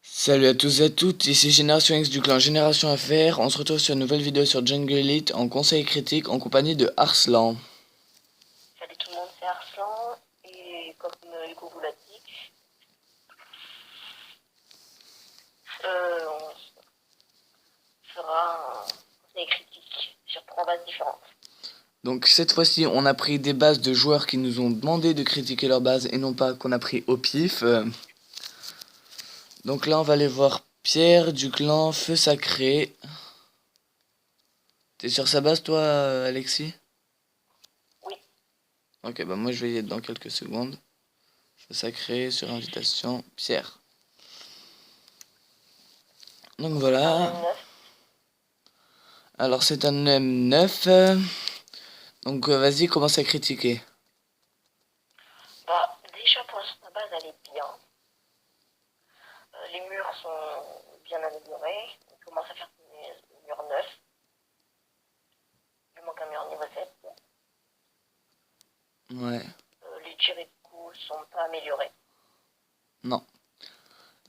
Salut à tous et à toutes, ici Génération X du clan Génération FR. On se retrouve sur une nouvelle vidéo sur Jungle Elite en conseil critique en compagnie de Arslan. Salut tout le monde, c'est Arslan, et comme Hugo vous l'a dit, on fera un conseil critique sur 3 bases différentes. Donc cette fois-ci, on a pris des bases de joueurs qui nous ont demandé de critiquer leur base et non pas qu'on a pris au pif. Donc là, on va aller voir Pierre du clan Feu Sacré. T'es sur sa base, toi, Alexis? Oui. Ok, bah moi je vais y être dans quelques secondes. Feu Sacré, sur invitation, Pierre. Donc voilà. Alors c'est un M9. Donc vas-y, commence à critiquer. Bah, déjà pour l'instant, la base elle est bien. Les murs sont bien améliorés. On commence à faire des murs neufs. Il manque un mur niveau 7. Ouais. Les tirés de coups sont pas améliorés. Non.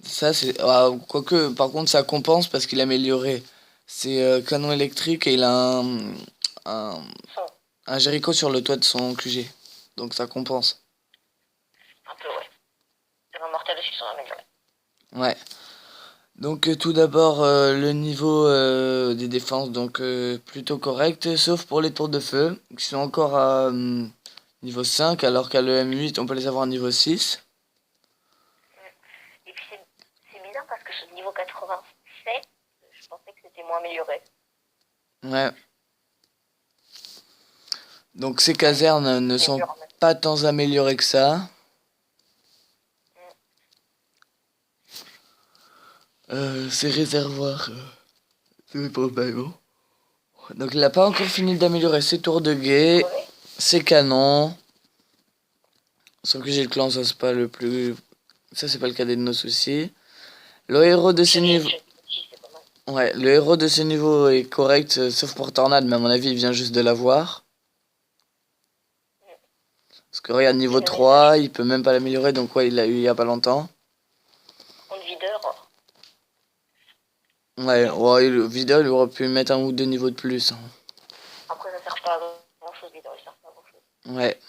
Ça, c'est. Quoique, par contre, ça compense parce qu'il a amélioré ses canons électriques et il a un, Sont un Jericho sur le toit de son QG. Donc ça compense. un peu, ouais. Les mortels aussi sont améliorés. Ouais. Donc tout d'abord, le niveau des défenses, donc plutôt correct, sauf pour les tours de feu, qui sont encore à niveau 5, alors qu'à le M8, on peut les avoir à niveau 6. Et puis c'est bizarre parce que ce niveau 87, je pensais que c'était moins amélioré. Ouais. Donc ces casernes ne Les sont murs, pas tant améliorées que ça. Ces réservoirs, c'est pas mal, bon. Donc il n'a pas encore fini d'améliorer ses tours de guet, ses canons. Sauf que j'ai le clan, ça c'est pas le plus... Ça c'est pas le cadet de nos soucis. Le héros de ce niveau... Ouais, le héros de ce niveau est correct, sauf pour Tornade, mais à mon avis il vient juste de l'avoir. Parce que regarde, niveau 3, il peut même pas l'améliorer, donc ouais, il l'a eu il y a pas longtemps. En videur. Ouais, le vidéo il aurait pu mettre un ou deux niveaux de plus. Après, ça sert pas à grand chose, videur, il sert pas à grand chose. Ouais.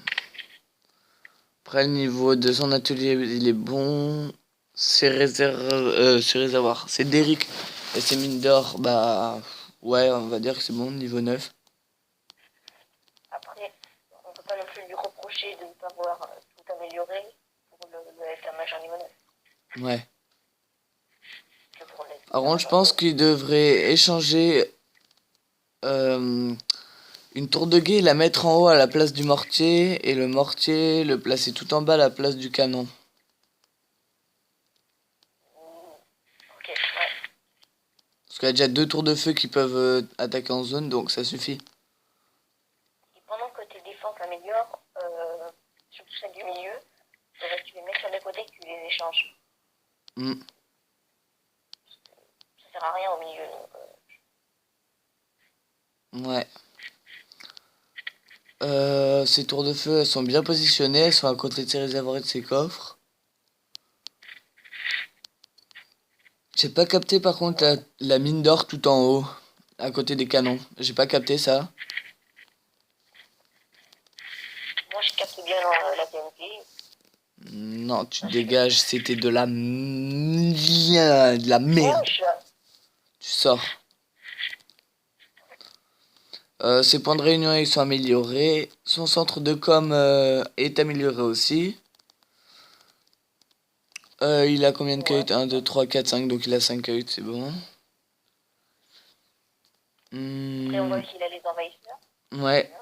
Après, le niveau de son atelier, il est bon. Ses réservoirs, c'est Derrick et ses mines d'or, bah ouais, on va dire que c'est bon, niveau 9. Après, on peut pas non plus lui reprocher de ne pas avoir tout amélioré pour le FR majeur niveau 9. Ouais. Que pour les Par contre, je pense qu'il devrait échanger une tour de guet, la mettre en haut à la place du mortier, et le mortier le placer tout en bas à la place du canon. Ok, ouais. Parce qu'il y a déjà deux tours de feu qui peuvent attaquer en zone, donc ça suffit. Et pendant que tes défenses améliorent, surtout celles du milieu, faudrait que tu les mets sur les côtés et que tu les échanges. Ça sert à rien au milieu, donc... Ouais. Ces tours de feu, elles sont bien positionnées, elles sont à côté de ses réservoirs et de ses coffres. J'ai pas capté par contre la mine d'or tout en haut, à côté des canons. J'ai pas capté ça. Moi, je capte bien la TNT. Non, tu dégages, c'était de la merde. Tu sors. Ses points de réunion ils sont améliorés. Son centre de com est amélioré aussi. Il a combien de kayutes? 1, 2, 3, 4, 5, donc il a 5 kayutes, c'est bon. Après, on voit qu'il a les envahisseurs. Ouais.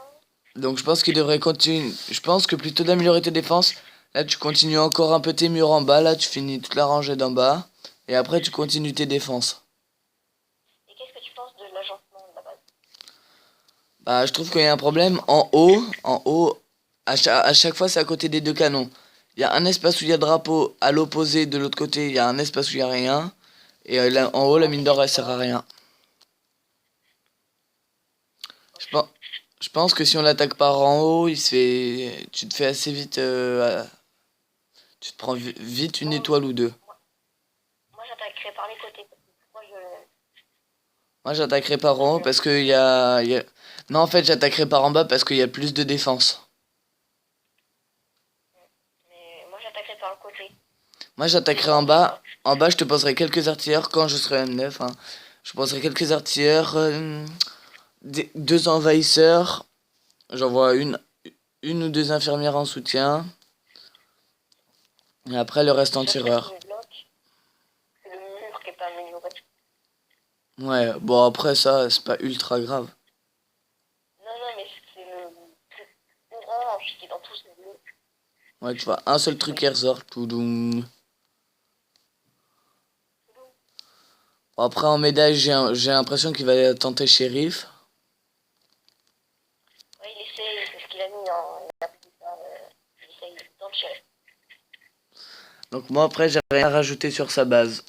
Donc je pense qu'il devrait continuer. Je pense que plutôt d'améliorer tes défenses, là tu continues encore un peu tes murs en bas. Là tu finis toute la rangée d'en bas. Et après tu continues tes défenses. Et qu'est-ce que tu penses de l'agencement de la base? Bah je trouve qu'il y a un problème. En haut, à chaque fois c'est à côté des deux canons. Il y a un espace où il y a drapeau, à l'opposé de l'autre côté il y a un espace où il n'y a rien. Et là en haut la mine d'or elle sert à rien. Je pense que si on l'attaque par en haut, tu te fais assez vite. Tu te prends vite une étoile ou deux. Moi, j'attaque par les côtés. Parce que moi, Moi, j'attaquerai par en haut parce que il y a... Non, en fait, j'attaquerai par en bas parce qu'il y a plus de défense. mais moi, j'attaquerai par le côté. Moi, j'attaquerai en bas. En bas, je te poserai quelques artilleurs quand je serai M9. Hein. Je poserai quelques artilleurs, deux envahisseurs. J'envoie une ou deux infirmières en soutien. Et après, le reste en Le seul truc tireur. qui me bloque, c'est le mur qui est pas amélioré. Ouais, bon, après ça, c'est pas ultra grave. Non, non, mais c'est le truc orange qui est dans tous ces bleus. Ouais, tu vois, un seul truc qui ressort. Toudoum. Bon, après, en médaille, j'ai l'impression qu'il va tenter shérif. Ouais, il essaye, c'est ce qu'il a mis en. Il a pris ça, il essaye dans le chef. Donc moi, après, j'ai rien à rajouter sur sa base.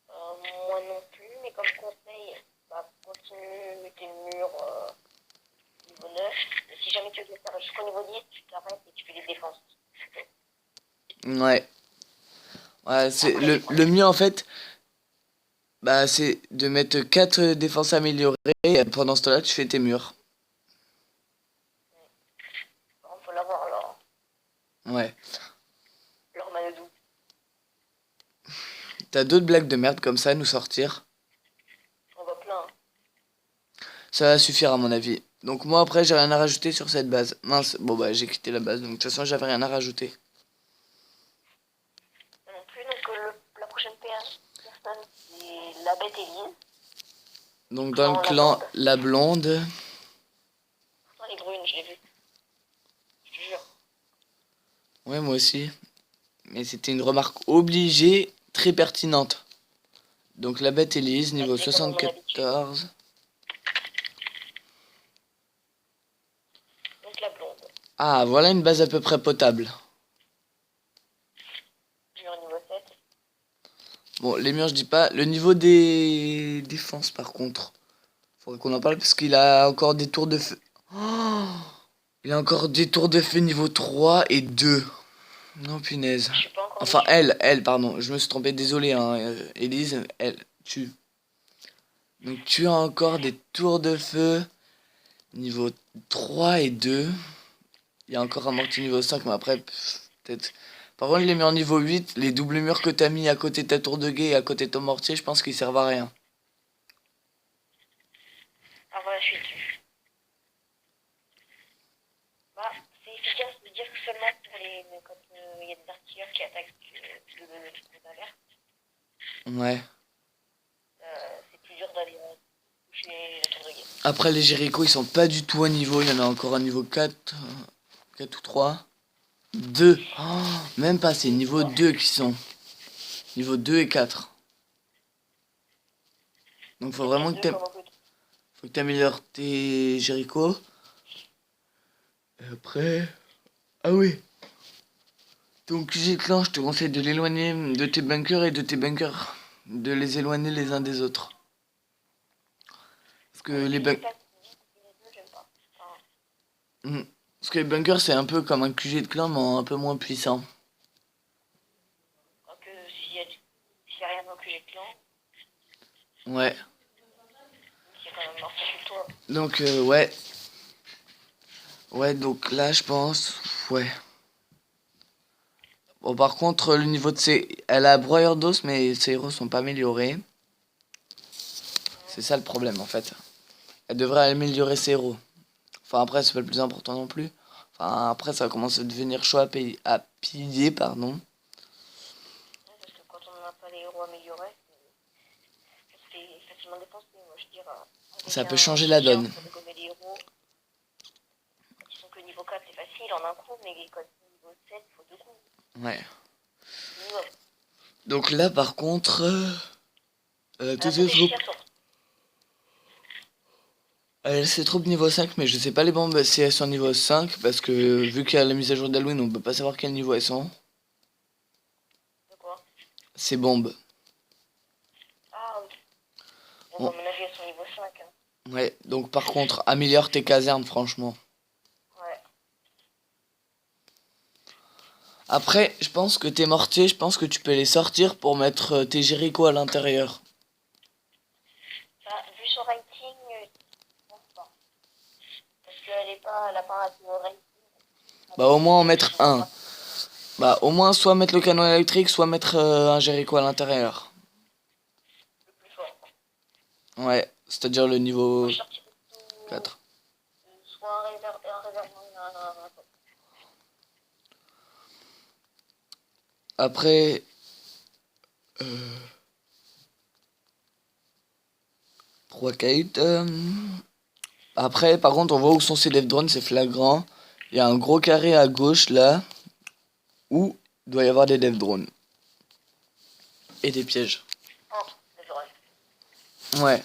Moi non plus, mais comme conseil, bah, continue tes murs niveau 9. Et si jamais tu veux les faire jusqu'au niveau 10, tu t'arrêtes et tu fais les défenses. Ouais. Ouais, c'est Après, le mieux, en fait, bah, c'est de mettre 4 défenses améliorées. Et pendant ce temps-là, tu fais tes murs. par contre, faut l'avoir Ouais. leur Manodou. T'as d'autres blagues de merde comme ça à nous sortir. On voit plein. Ça va suffire à mon avis. Donc moi après j'ai rien à rajouter sur cette base. Mince, bon bah j'ai quitté la base donc de toute façon j'avais rien à rajouter. Moi non plus, donc la prochaine personne, c'est la bête Élise. Donc dans le Non, la clan blonde. la blonde. Pourtant, elle est brune, je l'ai vue. Je te jure. Ouais moi aussi. Mais c'était une remarque obligée, très pertinente. Donc la bête Elise, niveau Elle est comme à mon habitude. 74. Donc la blonde. Ah voilà une base à peu près potable. Mur niveau 7. Bon les murs je dis pas. Le niveau des défenses par contre. Faudrait qu'on en parle parce qu'il a encore des tours de feu. Oh, il a encore des tours de feu niveau 3 et 2. Non, punaise. Je suis pas encore Enfin, dessus. pardon. Je me suis trompé, désolé, hein. Élise, elle, tu. Donc, tu as encore des tours de feu niveau 3 et 2. Il y a encore un mortier niveau 5, mais après, peut-être. Par contre, je les mets en niveau 8. Les doubles murs que t'as mis à côté de ta tour de guet et à côté de ton mortier, je pense qu'ils servent à rien. Ah voilà, je suis dessus. Bah, c'est efficace de dire que seulement pour quand il y a des artilleurs qui attaquent le truc d'alerte. Ouais. C'est plus dur d'aller toucher la tour de guet. Après, les Jericho, ils sont pas du tout à niveau. Il y en a encore un niveau 4. 4 ou 3. 2. Oh, même pas, c'est niveau 2 qui sont. Niveau 2 et 4. Donc faut vraiment que t'améliores tes Jericho. Et après... Ah oui. Donc clan, je te conseille de l'éloigner de tes bunkers et de tes bunkers. De les éloigner les uns des autres. Parce que les bunkers... Parce que les bunkers c'est un peu comme un QG de clan mais un peu moins puissant. Que s'il y a rien dans que j'ai clan, Ouais. il y a quand même mort sur toi. Donc ouais. Ouais donc là je pense... Ouais. Bon par contre le niveau de ses... Elle a broyeur d'os mais ses héros sont pas améliorés. C'est ça le problème en fait. Elle devrait améliorer ses héros. Enfin après c'est pas le plus important non plus. Enfin après ça commence à devenir chaud à piller pardon. Ouais, parce que quand on n'a pas les héros améliorés, c'est facilement dépensé. Moi je dirais. Ça peut changer la donne. Pour dégommer les héros. Quand ils sont que niveau 4 c'est facile en un coup, mais quand ils sont niveau 7 il faut 2 coups. Ouais. Minimum. Donc là par contre... Elle c'est trop niveau 5 mais je sais pas les bombes si elles sont niveau 5 parce que vu qu'il y a la mise à jour d'Halloween on peut pas savoir quel niveau elles sont. De quoi? Ces bombes. Ah oui. Bon, à mon avis elles sont niveau 5. Hein. Ouais, donc par contre améliore tes casernes franchement. Ouais. Après, je pense que tes mortiers, je pense que tu peux les sortir pour mettre tes Jericho à l'intérieur. Enfin, vu son rating, je pense pas. Parce elle a pas assez de rating. Bah au moins en mettre Je un. crois Bah au moins soit mettre le canon électrique, soit mettre un Jericho à l'intérieur. le plus fort. Ouais, c'est-à-dire le niveau Moi, je sortirais plutôt 4. soit un réservoir, un Après, trois kite. Après, par contre, on voit où sont ces dev drones, c'est flagrant. Il y a un gros carré à gauche là, où il doit y avoir des dev drones. Et des pièges. Oh, c'est vrai. Ouais.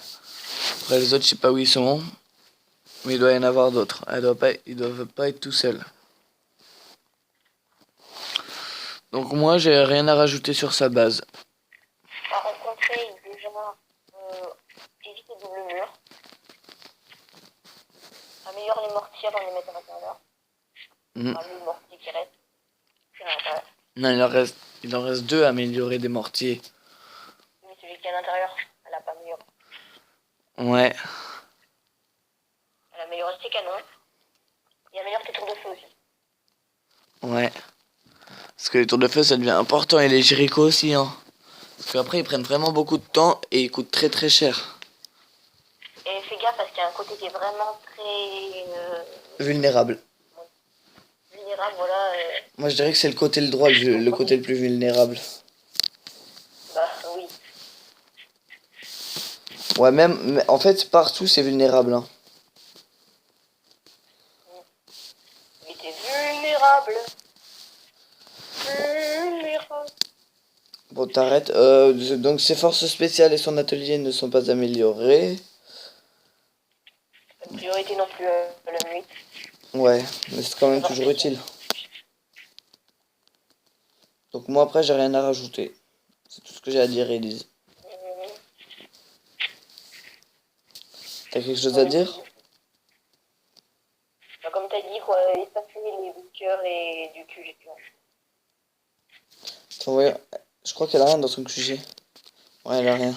Après les autres, je sais pas où ils sont. Mais il doit y en avoir d'autres. Ils doivent pas être tout seuls. Donc moi, j'ai rien à rajouter sur sa base. Par rencontrer déjà, évite les doubles murs. Améliore les mortiers avant de les mettre à l'intérieur. Mhm. Enfin, le mortier qui reste, c'est à l'intérieur. Non, il en reste deux à améliorer des mortiers. Mais celui qui est à l'intérieur, elle a pas amélioré. Ouais. Elle a amélioré ses canons. Et améliore tes tours de feu aussi. Ouais. Parce que les tours de feu, ça devient important. Et les Jericho aussi, hein. Parce qu'après, ils prennent vraiment beaucoup de temps et ils coûtent très très cher. Et fais gaffe parce qu'il y a un côté qui est vraiment très Vulnérable. vulnérable, voilà. Moi, je dirais que c'est le côté le droit, le côté le plus vulnérable. Bah oui. Ouais, même, en fait, partout, c'est vulnérable, hein. Il était vulnérable. Vulnérable. Bon, t'arrêtes. Donc, ses forces spéciales et son atelier ne sont pas améliorés. Pas de priorité non plus la nuit. Ouais, mais c'est quand même toujours utile. Donc, moi, après, j'ai rien à rajouter. C'est tout ce que j'ai à dire, Elise. T'as quelque chose à dire? Bah, comme t'as dit, quoi, espacer les bookers et du QG. Attends, ouais, je crois qu'elle a rien dans son QG. Ouais, elle a rien.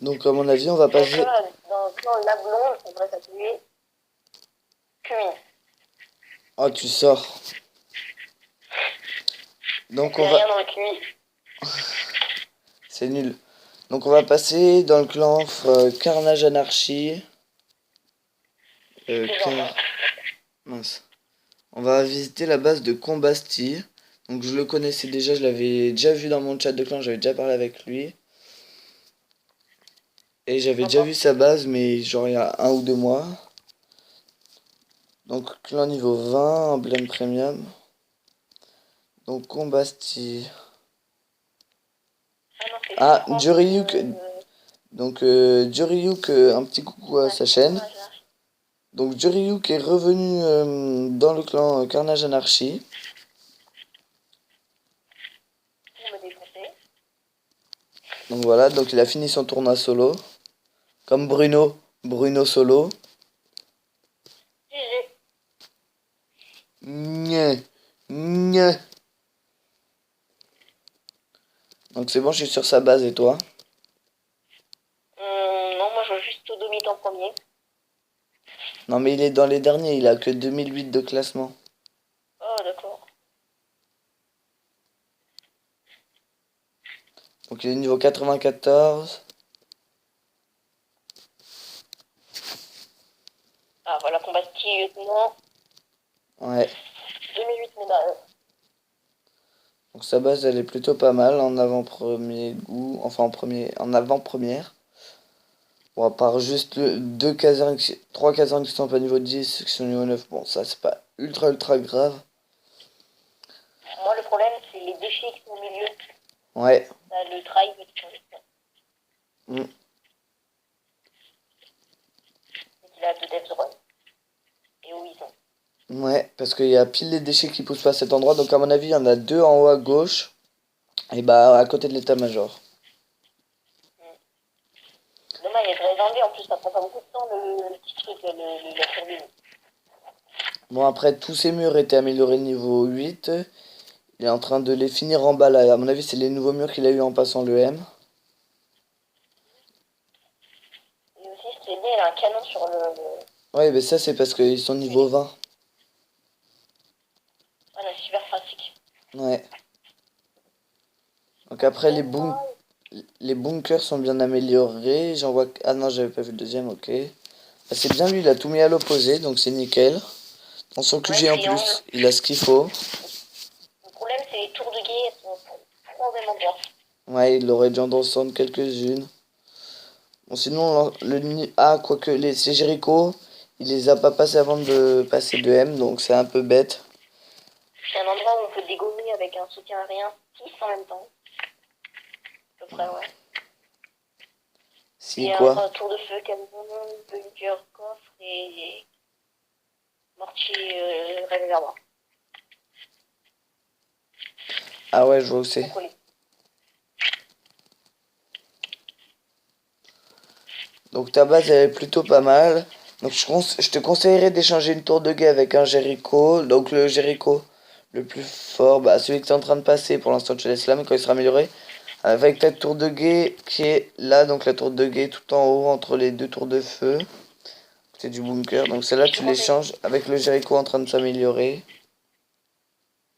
Donc, à mon avis, on va passer. Dans le clan La Blonde, on devrait s'appeler QI. Oh, tu sors. Donc, on C'est va. rien dans le QI. C'est nul. Donc, on va passer dans le clan Carnage Anarchy. C'est genre. Car... Mince. On va visiter la base de Combasti. Donc, je le connaissais déjà, je l'avais déjà vu dans mon chat de clan, j'avais déjà parlé avec lui. Et j'avais déjà vu sa base, mais genre il y a 1 ou 2 mois. Donc, clan niveau 20, emblème premium. Donc, Combasti. Ah non, c'est Ah, France. Juryuk. Donc, Juryuk, un petit coucou à sa chaîne. Donc, Juryuk est revenu dans le clan Carnage Anarchy. Pour me défoncer. Donc, voilà, donc il a fini son tournoi solo. Comme Bruno. Bruno solo. GG. Nya. Nya. Donc, c'est bon, je suis sur sa base et toi? Non, moi je joue juste au Domit en premier. Non, mais il est dans les derniers, il a que 2008 de classement. Oh, d'accord. Donc, il est niveau 94. Ah, voilà, Combasti, lieutenant. Ouais. 2008 médailles. Donc, sa base, elle est plutôt pas mal en avant-premier goût. Enfin, en avant-première. Bon, à part juste deux casernes, 3 casernes qui sont pas niveau 10, qui sont niveau 9. Bon, ça, c'est pas ultra ultra grave. Moi, le problème, c'est les déchets qui sont au milieu. Ouais. Là, le drive et tout. Mm. Et qu'il a deux devs droits. Et où ils sont. Ouais, parce qu'il y a pile les déchets qui poussent pas à cet endroit. Donc, à mon avis, il y en a deux en haut à gauche. Et bah, à côté de l'état-major. Dommage, il y a de réserver. En plus, ça prend pas beaucoup de temps, le petit truc, la turbine. Bon, après, tous ces murs étaient améliorés niveau 8. Il est en train de les finir en bas là. À mon avis, c'est les nouveaux murs qu'il a eu en passant le M. Et aussi, stylé, il a un canon sur le... Ouais, mais ça, c'est parce qu'ils sont niveau 20. Voilà, super pratique. Ouais. Donc après, Et les bunkers sont bien améliorés. J'en vois... Ah non, j'avais pas vu le deuxième, ok. Bah, c'est bien, lui, il a tout mis à l'opposé, donc c'est nickel. Dans son ouais, QG en triangle. plus, il a ce qu'il faut. Le problème, c'est les tours de guet, elles sont trop au même endroit. Ouais, il aurait dû en descendre quelques-unes. Bon, sinon, ah, quoique, ces Jericho, il les a pas passés avant de passer de M, donc c'est un peu bête. C'est un endroit où on peut dégommer avec un soutien aérien 6 en même temps. À peu près, ouais. Si, Et quoi? un tour de feu, canon, bunker, coffre et mortier réservoir. Ah ouais, je vois où c'est. Sont collés. Donc ta base, elle est plutôt pas mal. Donc je te conseillerais d'échanger une tour de guet avec un Jericho. Donc le Jericho le plus fort, bah celui que tu es en train de passer, pour l'instant tu laisses là, mais quand il sera amélioré, avec ta tour de guet qui est là, donc la tour de guet tout en haut entre les deux tours de feu. C'est du bunker, donc celle-là Je te tu conseille, l'échanges avec le Jericho en train de s'améliorer.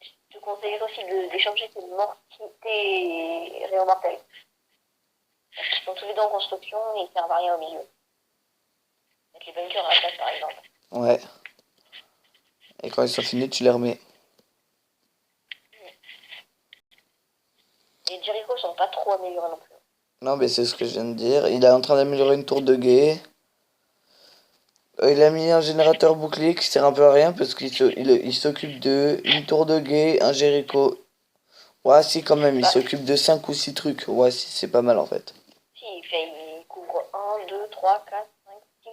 je te conseille aussi d'échanger tes mortiers et rayons mortels. Parce qu'ils sont tous les deux en construction et ils servent à rien au milieu. Mettre les bunkers à la place par exemple. Ouais. Et quand ils sont finis, tu les remets. Les Jericho sont pas trop améliorés non plus. Non, mais c'est ce que je viens de dire. Il est en train d'améliorer une tour de guet. Il a mis un générateur bouclier qui sert un peu à rien parce il s'occupe de une tour de guet, un Jericho. Ouais, si, quand même, il Bah, s'occupe de 5 ou 6 trucs. Ouais, si, c'est pas mal en fait. si, il couvre 1, 2, 3, 4, 5,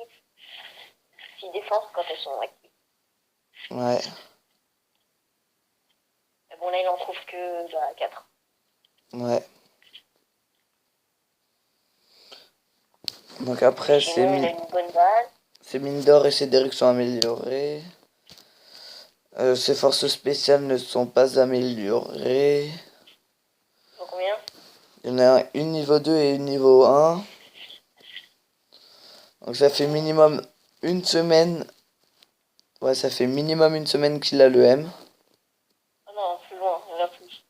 6 défenses quand elles sont actives. Ouais, Mais bon, là, il en trouve que 4. ouais. Donc Mais après, sinon, il a une bonne base. ses mines d'or et ses derricks sont améliorées. Ses forces spéciales ne sont pas améliorées. Donc combien? Il y en a une niveau 2 et une niveau 1. Donc ça fait minimum une semaine. Ouais, ça fait minimum une semaine qu'il a le M. Ah non, plus loin, il y en a plus.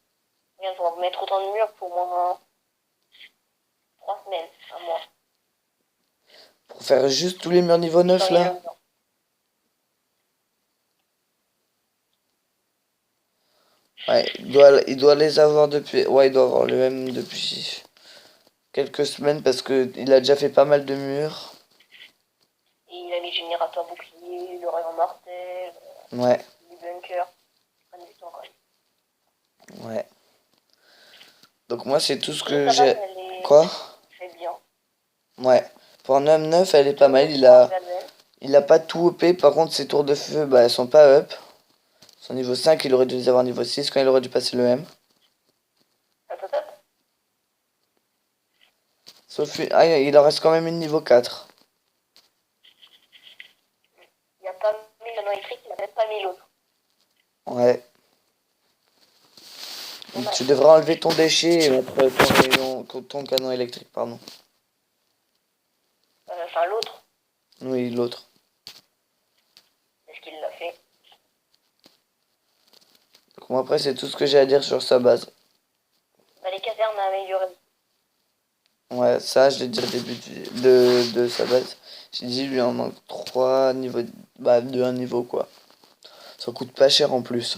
Regarde, pour mettre autant de murs pour au moins 3 semaines, un mois. Pour faire juste tous les murs niveau 9 Sans y aller là. dedans. Ouais, il doit les avoir depuis. Ouais, il doit avoir le M depuis quelques semaines parce que il a déjà fait pas mal de murs. Et il a les générateurs boucliers, le rayon mortel, Ouais, les bunkers. Pas du temps, quand même. ouais. Donc moi c'est tout ce Sinon, que ta base, j'ai. elle Quoi? est bien. Ouais. Pour un homme 9, elle est pas Tour mal. de feu en graduel. Il a pas tout upé. Par contre, ses tours de feu, bah elles sont pas up. Son niveau 5, il aurait dû les avoir niveau 6 quand il aurait dû passer le M. Hop, hop, hop. Sauf ah, il en reste quand même une niveau 4. Il n'a pas mis le canon électrique, il n'a même pas mis l'autre. Ouais. Dommage. Tu devrais enlever ton déchet et mettre ton canon électrique, pardon. Enfin, l'autre, Oui, l'autre. est-ce qu'il l'a fait? Donc moi après c'est tout ce que j'ai à dire sur sa base. Bah, les casernes à améliorer. Ouais, ça je l'ai dit au début de sa base. J'ai dit lui en manque 3 niveaux. Bah de un niveau quoi. Ça coûte pas cher en plus.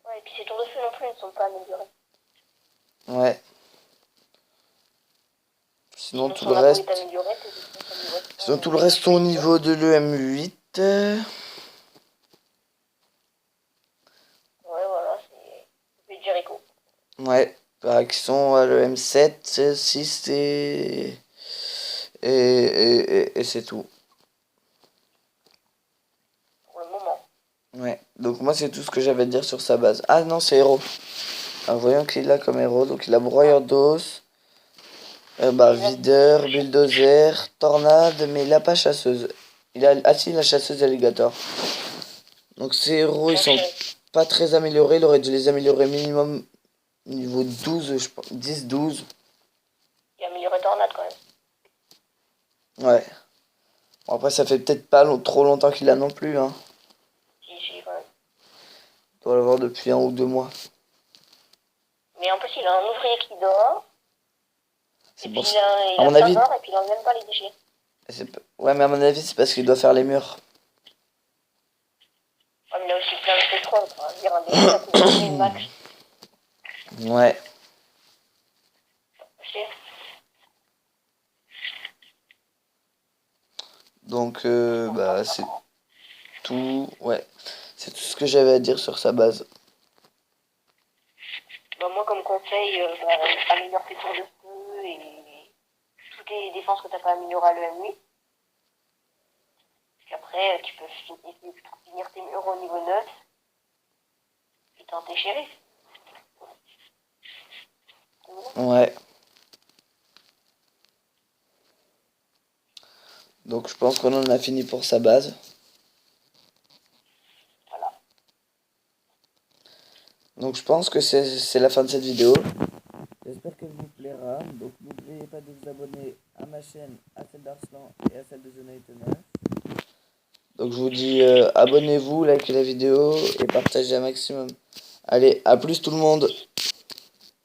Ouais, et puis ces tours de feu non plus ne sont pas améliorés. Ouais. Sinon Sinon, tout son le impôt est reste. amélioré, tes défenses sont Sinon tout le reste sont au niveau de l'EM8. Ouais, voilà, c'est Jericho. Ouais. Bah, qui sont à l'EM7, 6 et c'est tout. Pour le moment. Ouais. Donc moi c'est tout ce que j'avais à dire sur sa base. Ah non, c'est héros. Ah, voyons qu'il a comme héros. Donc il a broyeur d'os. Bah, videur, bulldozer, tornade, mais il a pas chasseuse. Ah si, la chasseuse d'alligator. Donc ces héros, ils sont pas très améliorés. Il aurait dû les améliorer minimum niveau 12, je pense. 10, 12. Il a amélioré Tornade quand même. Ouais. Bon, après, ça fait peut-être pas trop longtemps qu'il a non plus. Hein. Si, quand même. Il doit l'avoir depuis 1 ou 2 mois. Mais en plus, il a un ouvrier qui dort. C'est Et pour puis ça. il À a mon plein avis. d'or et puis il enlève même pas les déchets. Ouais, mais à mon avis, c'est parce qu'il doit faire les murs. Ouais, mais il a aussi plein de pétrole, quoi. Dire un déchet, ça coûte 10 000 max. Ouais. Tu sais. Donc, bah, c'est tout. Ouais. C'est tout ce que j'avais à dire sur sa base. Bah, moi, comme conseil, améliore tes tours de feu et toutes les défenses que t'as pas améliorées à l'EM8. Puis après, tu peux finir tes murs au niveau 9 et tenter shérif. Ouais. Donc, je pense qu'on en a fini pour sa base. Voilà. Donc, je pense que c'est la fin de cette vidéo. J'espère qu'elle vous plaira. Donc, n'oubliez pas de vous abonner à ma chaîne, à celle d'Arslan et à celle de The Nightmare. Donc, je vous dis abonnez-vous, likez la vidéo et partagez un maximum. Allez, à plus tout le monde.